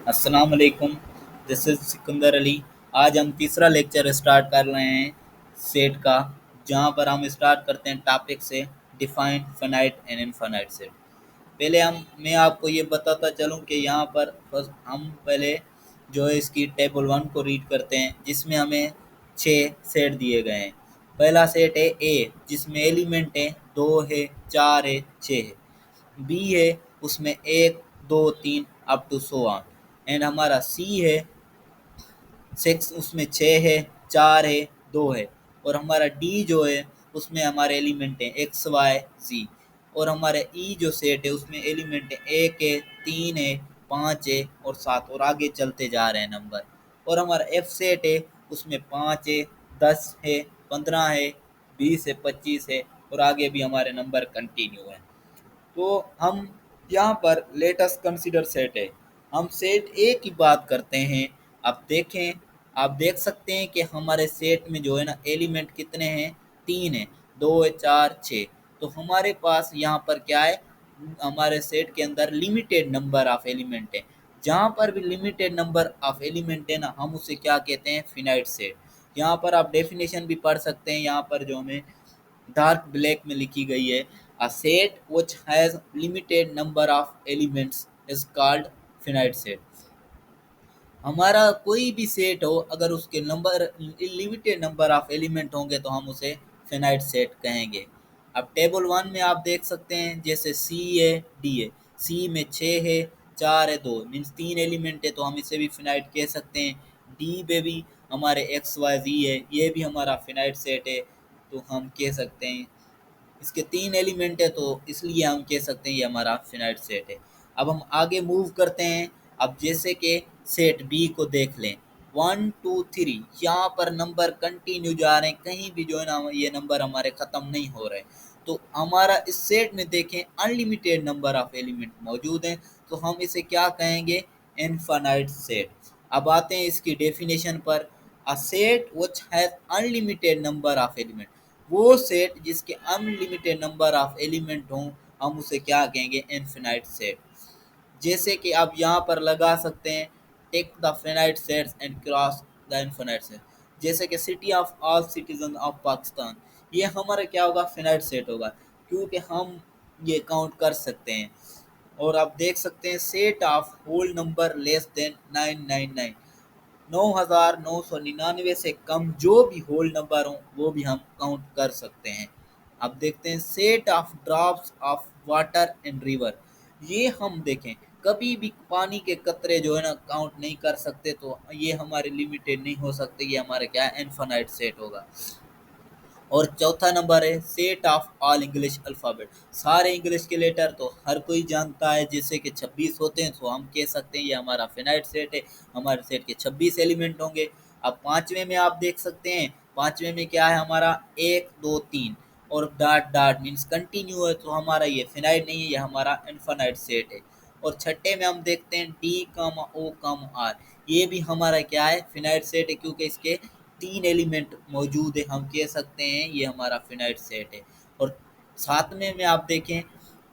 अस्सलाम वालेकुम। This is Sikandar Ali. आज हम तीसरा लेक्चर स्टार्ट कर रहे हैं सेट का, जहाँ पर हम स्टार्ट करते हैं टॉपिक से define finite and infinite set. पहले मैं आपको ये बताता चलूँ कि यहाँ पर फर्स्ट हम पहले जो है इसकी टेबल वन को रीड करते हैं, जिसमें हमें 6 सेट दिए गए हैं। पहला सेट है ए, जिसमें एलिमेंट है 2 है, 4 है, 6 है। बी है, उसमें 1 2 3 up to so on. And हमारा सी है 6, उसमें 6 है, 4 है, 2 है। और हमारा डी जो है उसमें हमारे एलिमेंट हैं एक्स वाई जी। और हमारे ई जो सेट है उसमें एलिमेंट है 1 है, 3 है, 5 है और 7, और आगे चलते जा रहे हैं नंबर। और हमारा एफ सेट है, उसमें 5 है, 10 है, 15 है, 20 है, 25 है, और आगे भी हमारे नंबर कंटिन्यू है। तो हम यहाँ पर लेट अस कंसीडर सेट है। हम सेट ए की बात करते हैं। आप देखें, आप देख सकते हैं कि हमारे सेट में जो है ना एलिमेंट कितने हैं, 3 हैं। 2 है, 4 6। तो हमारे पास यहाँ पर क्या है, हमारे सेट के अंदर लिमिटेड नंबर ऑफ एलिमेंट है। जहाँ पर भी लिमिटेड नंबर ऑफ एलिमेंट है ना, हम उसे क्या कहते हैं, फिनाइट सेट। यहाँ पर आप डेफिनेशन भी पढ़ सकते हैं, यहाँ पर जो हमें डार्क ब्लैक में लिखी गई है। A set which has limited number of elements is called finite set। हमारा कोई भी सेट हो, अगर उसके number limited number of element होंगे तो हम उसे फिनाइट सेट कहेंगे। अब टेबल वन में आप देख सकते हैं, जैसे सी है, डी है। सी में 6 है, 4 है, 2 मीन्स 3 एलिमेंट है, तो हम इसे भी फिनाइट कह सकते हैं। डी में भी हमारे एक्स वाई जी है, ये भी हमारा फिनाइट सेट है, तो हम कह सकते हैं इसके 3 एलिमेंट है, तो इसलिए हम कह सकते हैं ये हमारा फिनाइट सेट है। अब हम आगे मूव करते हैं। अब जैसे कि सेट बी को देख लें, 1 2 3, यहाँ पर नंबर कंटिन्यू जा रहे हैं, कहीं भी जो है ना ये नंबर हमारे ख़त्म नहीं हो रहे। तो हमारा इस सेट में देखें अनलिमिटेड नंबर ऑफ एलिमेंट मौजूद हैं, तो हम इसे क्या कहेंगे, इनफाइनाइट सेट। अब आते हैं इसकी डेफिनेशन पर। अ set which has unlimited number of element, वो सेट जिसके अनलिमिटेड नंबर ऑफ एलिमेंट हों, हम उसे क्या कहेंगे, इनफिनाइट सेट। जैसे कि आप यहाँ पर लगा सकते हैं, take the finite sets and cross the infinite set. जैसे कि city of all citizen of Pakistan, ये हमारा क्या होगा, फिनाइट सेट होगा, क्योंकि हम ये काउंट कर सकते हैं। और आप देख सकते हैं set of whole number less than 999, 9,999 से कम जो भी होल नंबर हो वो भी हम काउंट कर सकते हैं। अब देखते हैं set of drops of water in river. ये हम देखें, कभी भी पानी के कतरे जो है ना काउंट नहीं कर सकते, तो ये हमारे लिमिटेड नहीं हो सकते, ये हमारे क्या है, इनफाइनाइट सेट होगा। और चौथा नंबर है set of all English alphabet. सारे इंग्लिश के लेटर तो हर कोई जानता है, जैसे कि 26 होते हैं, तो हम कह सकते हैं ये हमारा फिनाइट सेट है, हमारे सेट के 26 एलिमेंट होंगे। अब पाँचवें में आप देख सकते हैं, पाँचवें में क्या है हमारा, 1 2 3 और डॉट डॉट मीन्स कंटिन्यू है, तो हमारा ये फिनाइट नहीं है, ये हमारा इनफाइनाइट सेट है। और छठे में हम देखते हैं D come O come are, ये भी हमारा क्या है, फिनाइट सेट है, क्योंकि इसके 3 एलिमेंट मौजूद है, हम कह सकते हैं ये हमारा फिनाइट सेट है। और सातवें में आप देखें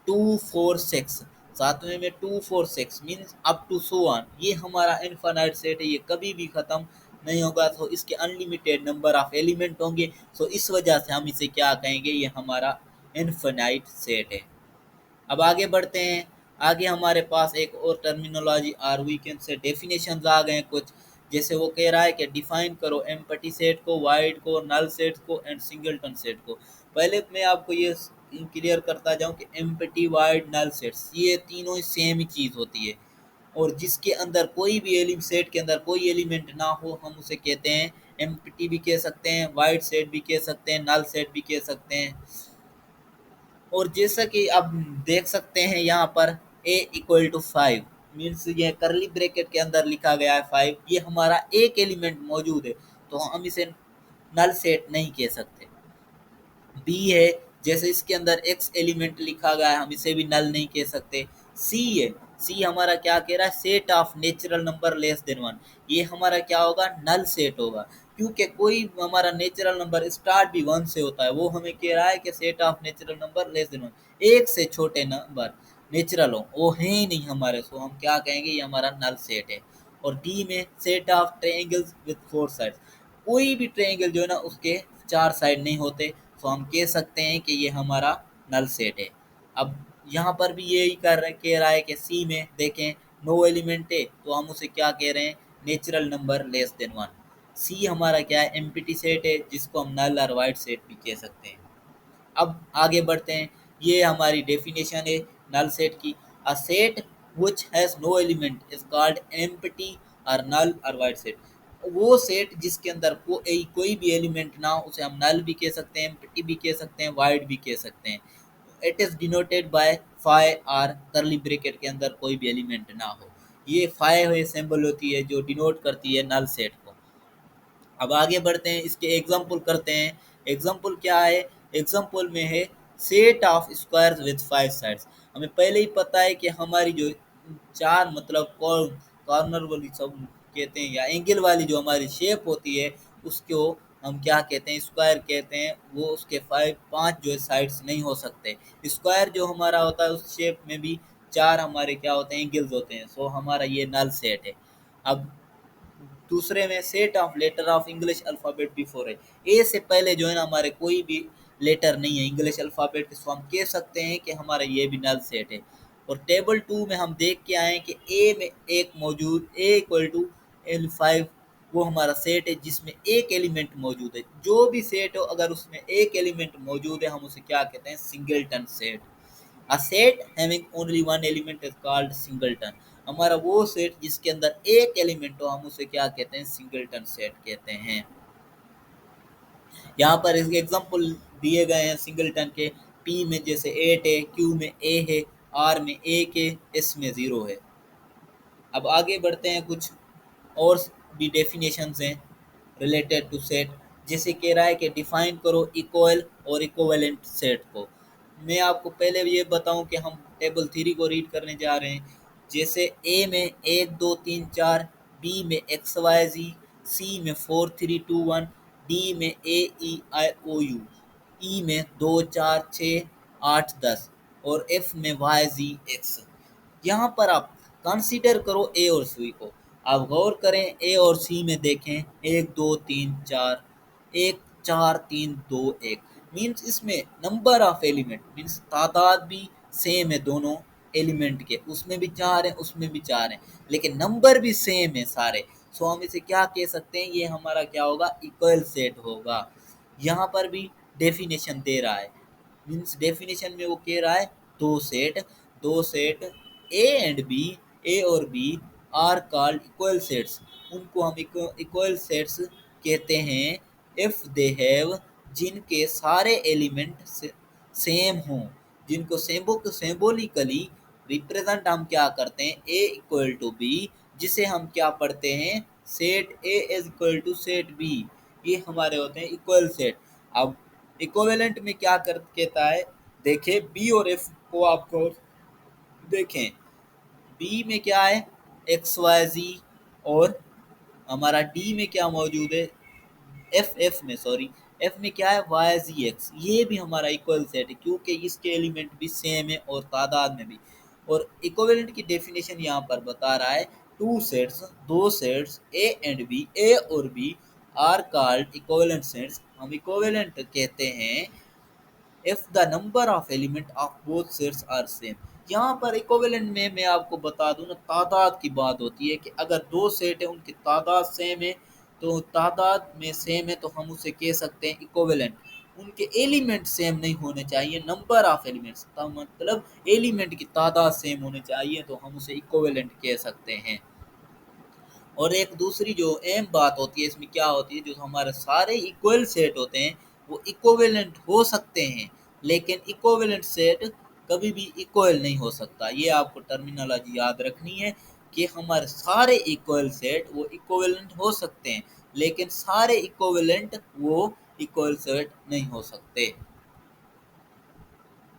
2 4 6, सातवें में 2 4 6 means up to so on, ये हमारा इनफाइनाइट सेट है, ये कभी भी ख़त्म नहीं होगा, तो इसके अनलिमिटेड नंबर ऑफ एलिमेंट होंगे, तो इस वजह से हम इसे क्या कहेंगे, ये हमारा इनफाइनाइट सेट है। अब आगे बढ़ते हैं। आगे हमारे पास एक और टर्मिनोलॉजी और वीकेंड से डेफिनेशंस आ गए हैं कुछ। जैसे वो कह रहा है कि डिफाइन करो एम्पटी सेट को, वाइड को, नल सेट को एंड सिंगलटन सेट को। पहले मैं आपको ये क्लियर करता जाऊं कि एम्पटी, वाइड, नल सेट्स ये तीनों ही सेम ही चीज़ होती है, और जिसके अंदर कोई भी एलिमेंट, सेट के अंदर कोई एलिमेंट ना हो, हम उसे कहते हैं एम्पटी भी कह सकते हैं, वाइड सेट भी कह सकते हैं, नल सेट भी कह सकते हैं। और जैसा कि आप देख सकते हैं यहाँ पर a इक्वल टू 5 मीन्स ये करली ब्रैकेट के अंदर लिखा गया है 5, ये हमारा एक एलिमेंट मौजूद है, तो हम इसे नल सेट नहीं कह सकते। बी है, जैसे इसके अंदर एक्स एलिमेंट लिखा गया है, हम इसे भी नल नहीं कह सकते। सी है, सी हमारा क्या कह रहा है, set of natural number less then 1, ये हमारा क्या होगा, नल सेट होगा, क्योंकि कोई हमारा नेचुरल नंबर स्टार्ट भी 1 से होता है, वो हमें कह रहा है कि set of natural number less then 1, एक से छोटे नंबर नेचुरल हो, वो है ही नहीं हमारे, सो हम क्या कहेंगे, ये हमारा नल सेट है। और डी में set of triangles with four sides, कोई भी ट्रायंगल जो है ना उसके चार साइड नहीं होते, तो हम कह सकते हैं कि ये हमारा नल सेट है। अब यहाँ पर भी यही कह रहा है कि सी में देखें नो एलिमेंट है, तो हम उसे क्या कह रहे हैं, natural number less than one. C हमारा क्या है, एम्प्टी सेट है, जिसको हम नल और वाइड सेट भी कह सकते हैं। अब आगे बढ़ते हैं, ये हमारी डेफिनेशन है नल सेट की। A set which has no element is called empty और नल और वाइड सेट। वो सेट जिसके अंदर कोई भी एलिमेंट ना हो उसे हम नल भी कह सकते हैं, एम्प्टी भी कह सकते हैं, वाइड भी कह सकते हैं। It is denoted by phi और करली ब्रैकेट के अंदर कोई भी एलिमेंट ना हो। ये फाई हुए सिंबल होती है जो डिनोट करती है नल सेट को। अब आगे बढ़ते हैं, इसके एग्जाम्पल करते हैं। एग्जाम्पल क्या है, एग्जाम्पल में है set of squares with five sides. हमें पहले ही पता है कि हमारी जो चार मतलब कॉर्नर वाली सब कहते हैं या एंगल वाली जो हमारी शेप होती है उसको हम क्या कहते हैं, स्क्वायर कहते हैं। वो उसके पांच जो है साइड्स नहीं हो सकते। स्क्वायर जो हमारा होता है उस शेप में भी चार हमारे क्या होते हैं, एंगल्स होते हैं। सो हमारा ये नल सेट है। अब दूसरे में set of letter of English alphabet before है। ए से पहले जो है ना हमारे कोई भी लेटर नहीं है इंग्लिश अल्फ़ाबेट, इसको हम कह सकते हैं कि हमारा ये भी नल सेट है। और टेबल टू में हम देख के आए कि ए में एक मौजूद ए इक्वल टू एल फाइव, वो हमारा सेट है जिसमें एक एलिमेंट मौजूद है। जो भी सेट हो अगर उसमें एक एलिमेंट मौजूद है हम उसे क्या कहते हैं, singleton set. A set having only one element is called singleton। हमारा वो सेट जिसके अंदर एक एलिमेंट हो हम उसे क्या कहते हैं, सिंगलटन सेट कहते हैं। यहाँ पर इसके एग्जांपल दिए गए हैं सिंगलटन के। पी में जैसे 8 है, क्यू में ए है, आर में 1 है, एस में 0 है। अब आगे बढ़ते हैं, कुछ और भी डेफिनेशंस हैं रिलेटेड टू सेट। जैसे कह रहा है कि डिफाइन करो इक्वल और इक्विवेलेंट सेट को। मैं आपको पहले ये बताऊं कि हम टेबल थ्री को रीड करने जा रहे हैं। जैसे ए में 1 2 3 4, बी में एक्स वाई जी, सी में 4 3 2 1, डी में ए ई आई ओ यू, ई में 2 4 6 8 10 और एफ में वाई जी एक्स। यहाँ पर आप कंसीडर करो ए और सी को। आप गौर करें ए और सी में देखें 1 2 3 4, 1 4 3 2 1, मीन्स इसमें नंबर ऑफ एलिमेंट मीन्स तादाद भी सेम है दोनों एलिमेंट के, उसमें भी चार हैं उसमें भी चार हैं, लेकिन नंबर भी सेम है सारे। सो हम इसे क्या कह सकते हैं, ये हमारा क्या होगा, इक्वल सेट होगा। यहाँ पर भी डेफिनेशन दे रहा है, मीन्स डेफिनेशन में वो कह रहा है दो set A and B, A और B are called equal sets. उनको हम इक्वल सेट्स कहते हैं इफ दे हैव, जिनके सारे एलिमेंट सेम हों, जिनको सिंबॉलिकली रिप्रेजेंट हम क्या करते हैं, ए इक्वल टू बी, जिसे हम क्या पढ़ते हैं, set A is equal to set B. ये हमारे होते हैं इक्वल सेट। अब इक्विवेलेंट में क्या कर कहता है, देखें बी और एफ को आपको देखें। बी में क्या है, एक्स वाई जी, और हमारा डी में क्या मौजूद है, एफ में सॉरी, एफ में क्या है, वाई जी एक्स। ये भी हमारा इक्वल सेट है क्योंकि इसके एलिमेंट भी सेम है और तादाद में भी। और इक्विवेलेंट की डेफिनेशन यहाँ पर बता रहा है, दो sets A and B, A और B are called equivalent sets. हम इक्विवेलेंट कहते हैं if the number of element of both sets are same. यहाँ पर इक्विवेलेंट में मैं आपको बता दूं ना, तादाद की बात होती है कि अगर दो सेट है उनकी तादाद सेम है, तो तादाद में सेम है तो हम उसे कह सकते हैं इक्विवेलेंट। उनके एलिमेंट सेम नहीं होने चाहिए, नंबर ऑफ एलिमेंट्स का मतलब एलिमेंट की तादाद सेम होनी चाहिए, तो हम उसे इक्विवेलेंट कह सकते हैं। और एक दूसरी जो अहम बात होती है इसमें क्या होती है, जो हमारे सारे इक्वल सेट होते हैं वो इक्विवेलेंट हो सकते हैं, लेकिन इक्विवेलेंट सेट कभी भी इक्वल नहीं हो सकता। ये आपको टर्मिनोलॉजी याद रखनी है कि हमारे सारे इक्वल सेट वो इक्विवेलेंट हो सकते हैं, लेकिन सारे इक्विवेलेंट वो इक्वल सेट नहीं हो सकते।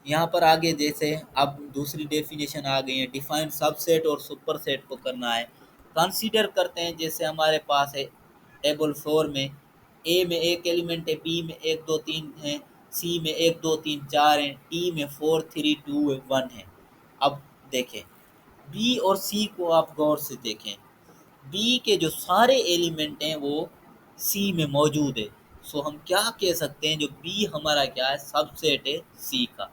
यहाँ पर आगे जैसे अब दूसरी डेफिनेशन आ गई है, डिफाइन सबसेट और सुपरसेट को करना है। कंसीडर करते हैं, जैसे हमारे पास है टेबल 4 में ए में एक एलिमेंट है, बी में 1 2 3 है, सी में 1 2 3 4 है, डी में 4 3 2 1 है। अब देखें, बी और सी को आप गौर से देखें, बी के जो सारे एलिमेंट हैं वो सी में मौजूद है। सो हम क्या कह सकते हैं, जो बी हमारा क्या है, सबसेट है सी का।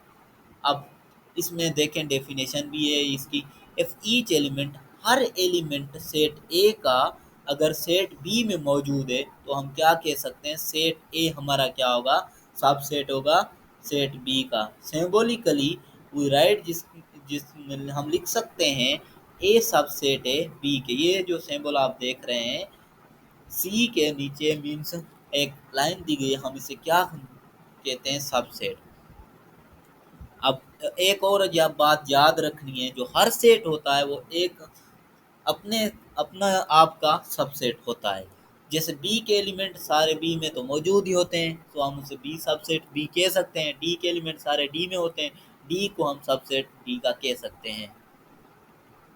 अब इसमें देखें डेफिनेशन भी है इसकी, if each element, her element set ए का अगर सेट बी में मौजूद है तो हम क्या कह सकते हैं, सेट ए हमारा क्या होगा, सबसेट होगा सेट बी का। सिंबॉलिकली वी राइट, जिस जिस हम लिख सकते हैं ए सबसेट है बी के। ये जो सिंबल आप देख रहे हैं सी के नीचे मीन्स एक लाइन दी गई है, हम इसे क्या कहते हैं, सबसेट। अब एक और बात याद रखनी है, जो हर सेट होता है वो एक अपने अपना आपका सबसेट होता है। जैसे बी के एलिमेंट सारे बी में तो मौजूद ही होते हैं, तो हम उसे बी सबसेट बी कह सकते हैं। डी के एलिमेंट सारे डी में होते हैं, डी को हम सबसेट डी का कह सकते हैं।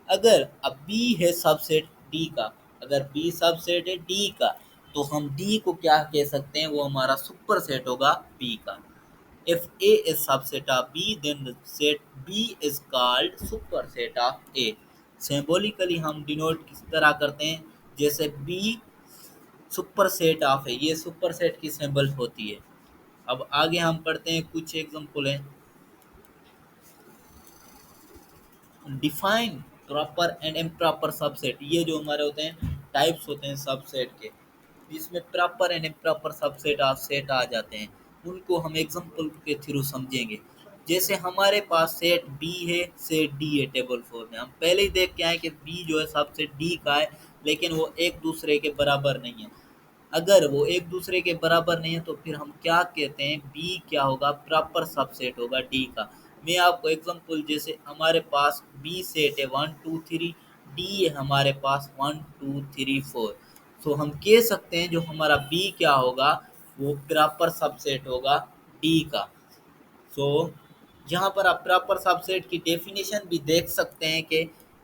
अगर अब बी है सबसेट डी का, अगर बी सबसेट है डी का, तो हम डी को क्या कह सकते हैं, वो हमारा सुपर सेट होगा बी का। If A is subset of B, then the set B is called superset of A. Symbolically हम डिनोट किस तरह करते हैं, जैसे B सुपर सेट ऑफ है, ये सुपर सेट की सिंबल होती है। अब आगे हम पढ़ते हैं, कुछ एग्जांपल है। Define proper and improper subset, ये जो हमारे होते हैं टाइप्स होते हैं सबसेट के, जिसमें proper and improper subset of set आ जाते हैं, उनको हम एग्जांपल के थ्रू समझेंगे। जैसे हमारे पास सेट बी है, सेट डी है टेबल 4 में, हम पहले ही देख के आए कि बी जो है सबसेट डी का है, लेकिन वो एक दूसरे के बराबर नहीं है। अगर वो एक दूसरे के बराबर नहीं है तो फिर हम क्या कहते हैं, बी क्या होगा, प्रॉपर सबसेट होगा डी का। मैं आपको एग्जांपल, जैसे हमारे पास बी सेट है 1 2 3, डी है हमारे पास 1 2 3 4, तो हम कह सकते हैं जो हमारा बी क्या होगा, वो प्रॉपर सबसेट होगा डी का। सो यहाँ पर आप प्रॉपर सबसेट की डेफिनेशन भी देख सकते हैं कि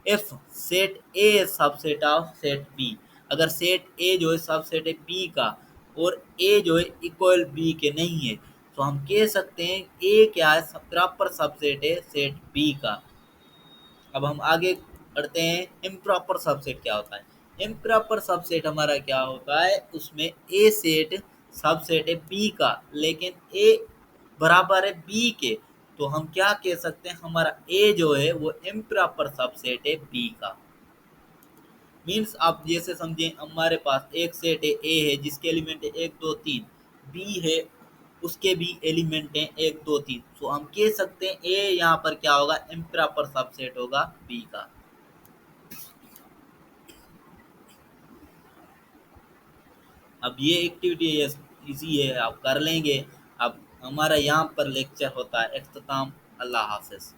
if set A subset of set B, अगर सेट ए जो है सबसेट है बी का और ए जो है इक्वल बी के नहीं है, तो हम कह सकते हैं ए क्या है, प्रॉपर सबसेट है सेट बी का। अब हम आगे बढ़ते हैं, इम्प्रॉपर सबसेट क्या होता है। इम्प्रॉपर सबसेट हमारा क्या होता है, उसमें ए सेट सबसेट है बी का, लेकिन ए बराबर है बी के, तो हम क्या कह सकते हैं, हमारा ए जो है वो इम्प्रॉपर सबसेट है बी का। मीन्स आप जैसे समझें, हमारे पास एक सेट है ए है जिसके एलिमेंट है 1 2 3, बी है उसके भी एलिमेंट हैं 1 2 3, तो हम कह सकते हैं ए यहाँ पर क्या होगा, इम्प्रॉपर सबसेट होगा बी का। अब ये एक्टिविटी इजी है, आप कर लेंगे। अब हमारा यहाँ पर लेक्चर होता है इख्तिताम। अल्लाह हाफ़िज़।